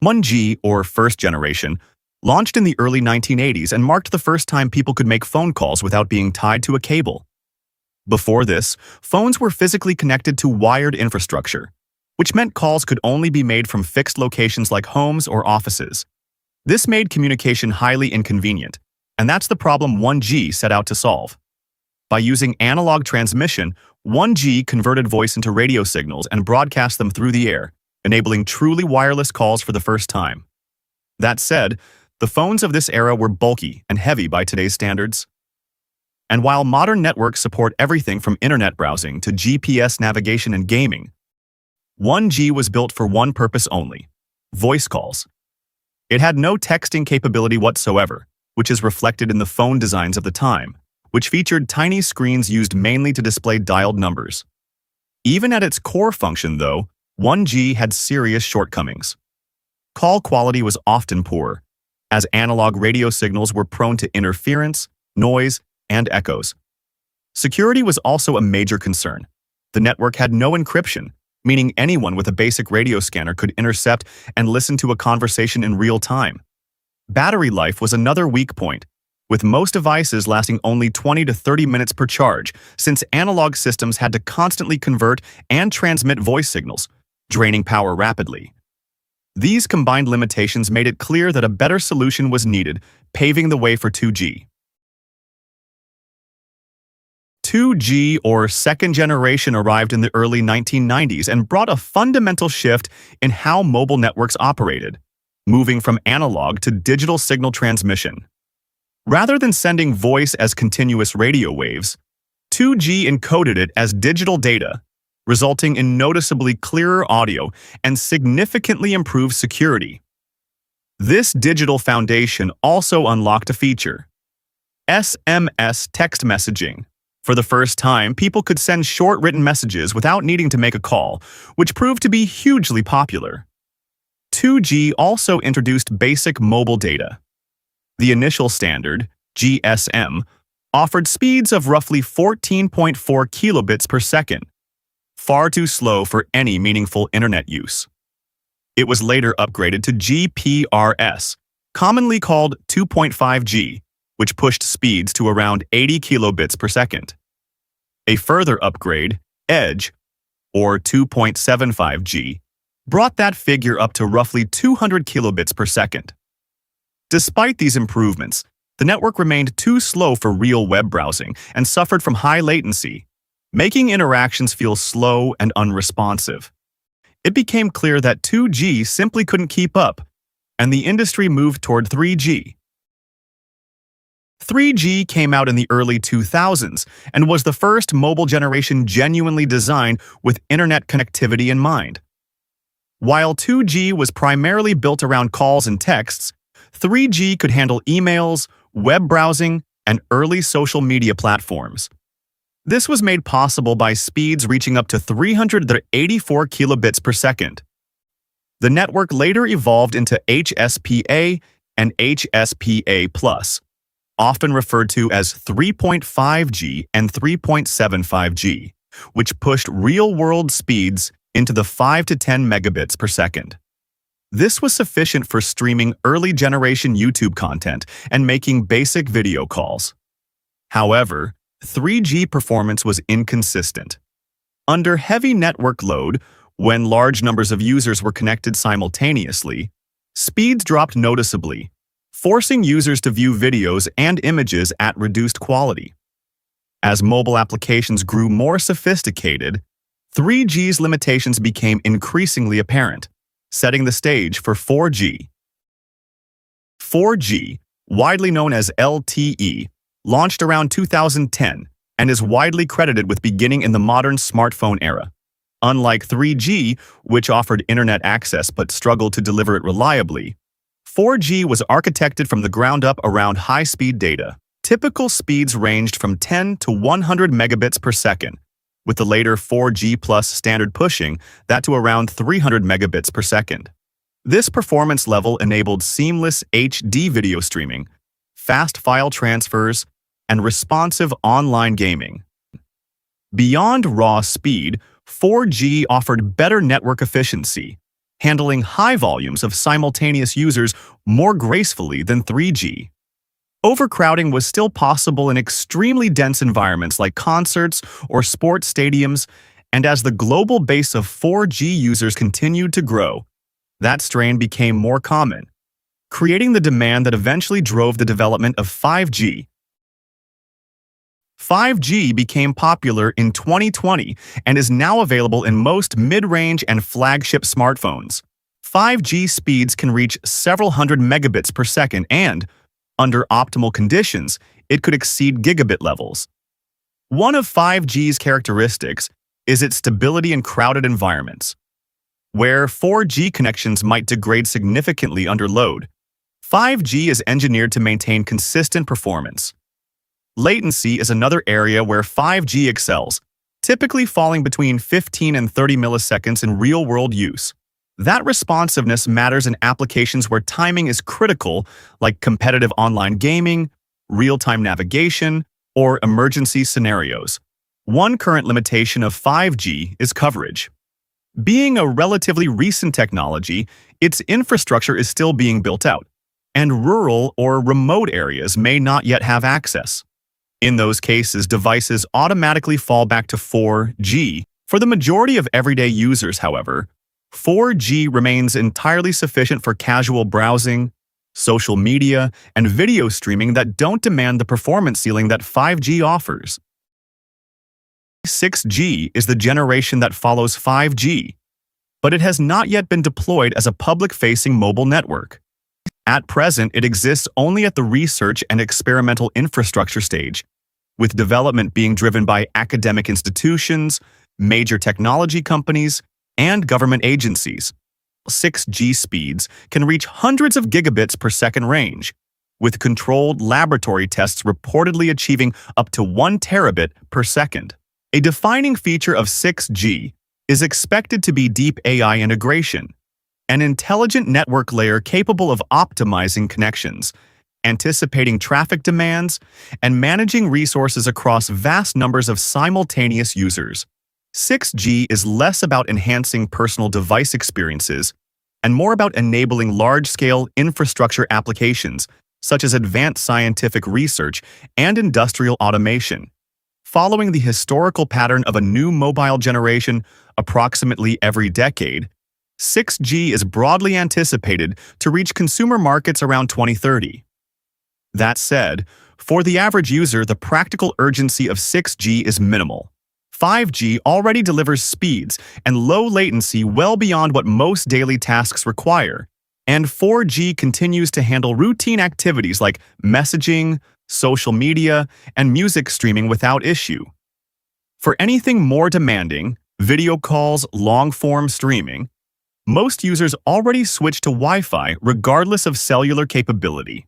1G, or first generation, launched in the early 1980s and marked the first time people could make phone calls without being tied to a cable. Before this, phones were physically connected to wired infrastructure, which meant calls could only be made from fixed locations like homes or offices. This made communication highly inconvenient, and that's the problem 1G set out to solve. By using analog transmission, 1G converted voice into radio signals and broadcast them through the air, enabling truly wireless calls for the first time. That said, the phones of this era were bulky and heavy by today's standards. And while modern networks support everything from internet browsing to GPS navigation and gaming, 1G was built for one purpose only: voice calls. It had no texting capability whatsoever, which is reflected in the phone designs of the time, which featured tiny screens used mainly to display dialed numbers. Even at its core function, though, 1G had serious shortcomings. Call quality was often poor, as analog radio signals were prone to interference, noise, and echoes. Security was also a major concern. The network had no encryption, meaning anyone with a basic radio scanner could intercept and listen to a conversation in real time. Battery life was another weak point, with most devices lasting only 20 to 30 minutes per charge, since analog systems had to constantly convert and transmit voice signals, draining power rapidly. These combined limitations made it clear that a better solution was needed, paving the way for 2G. 2G, or second generation, arrived in the early 1990s and brought a fundamental shift in how mobile networks operated, moving from analog to digital signal transmission. Rather than sending voice as continuous radio waves, 2G encoded it as digital data, resulting in noticeably clearer audio and significantly improved security. This digital foundation also unlocked a feature: SMS text messaging. For the first time, people could send short written messages without needing to make a call, which proved to be hugely popular. 2G also introduced basic mobile data. The initial standard, GSM, offered speeds of roughly 14.4 kilobits per second, far too slow for any meaningful internet use. It was later upgraded to GPRS, commonly called 2.5G, which pushed speeds to around 80 kilobits per second. A further upgrade, EDGE, or 2.75G, brought that figure up to roughly 200 kilobits per second. Despite these improvements, the network remained too slow for real web browsing and suffered from high latency, making interactions feel slow and unresponsive. It became clear that 2G simply couldn't keep up, and the industry moved toward 3G. 3G came out in the early 2000s and was the first mobile generation genuinely designed with internet connectivity in mind. While 2G was primarily built around calls and texts, 3G could handle emails, web browsing, and early social media platforms. This was made possible by speeds reaching up to 384 kilobits per second. The network later evolved into HSPA and HSPA+, often referred to as 3.5G and 3.75G, which pushed real-world speeds into the 5 to 10 megabits per second. This was sufficient for streaming early-generation YouTube content and making basic video calls. However, 3G performance was inconsistent. Under heavy network load, when large numbers of users were connected simultaneously, speeds dropped noticeably, forcing users to view videos and images at reduced quality. As mobile applications grew more sophisticated, 3G's limitations became increasingly apparent, setting the stage for 4G. 4G, widely known as LTE, launched around 2010 and is widely credited with beginning in the modern smartphone era. Unlike 3G, which offered internet access but struggled to deliver it reliably, 4G was architected from the ground up around high-speed data. Typical speeds ranged from 10 to 100 megabits per second, with the later 4G Plus standard pushing that to around 300 megabits per second. This performance level enabled seamless HD video streaming, fast file transfers, and responsive online gaming. Beyond raw speed, 4G offered better network efficiency, handling high volumes of simultaneous users more gracefully than 3G. Overcrowding was still possible in extremely dense environments like concerts or sports stadiums, and as the global base of 4G users continued to grow, that strain became more common, creating the demand that eventually drove the development of 5G. 5G became popular in 2020 and is now available in most mid-range and flagship smartphones. 5G speeds can reach several hundred megabits per second and, under optimal conditions, it could exceed gigabit levels. One of 5G's characteristics is its stability in crowded environments. Where 4G connections might degrade significantly under load, 5G is engineered to maintain consistent performance. Latency is another area where 5G excels, typically falling between 15 and 30 milliseconds in real-world use. That responsiveness matters in applications where timing is critical, like competitive online gaming, real-time navigation, or emergency scenarios. One current limitation of 5G is coverage. Being a relatively recent technology, its infrastructure is still being built out, and rural or remote areas may not yet have access. In those cases, devices automatically fall back to 4G. For the majority of everyday users, however, 4G remains entirely sufficient for casual browsing, social media, and video streaming that don't demand the performance ceiling that 5G offers. 6G is the generation that follows 5G, but it has not yet been deployed as a public-facing mobile network. At present, it exists only at the research and experimental infrastructure stage, with development being driven by academic institutions, major technology companies, and government agencies. 6G speeds can reach hundreds of gigabits per second range, with controlled laboratory tests reportedly achieving up to 1 terabit per second. A defining feature of 6G is expected to be deep AI integration, an intelligent network layer capable of optimizing connections, anticipating traffic demands, and managing resources across vast numbers of simultaneous users. 6G is less about enhancing personal device experiences and more about enabling large-scale infrastructure applications such as advanced scientific research and industrial automation. Following the historical pattern of a new mobile generation approximately every decade, 6G is broadly anticipated to reach consumer markets around 2030. That said, for the average user, the practical urgency of 6G is minimal. 5G already delivers speeds and low latency well beyond what most daily tasks require, and 4G continues to handle routine activities like messaging, social media, and music streaming without issue. For anything more demanding, video calls, long-form streaming, most users already switch to Wi-Fi regardless of cellular capability.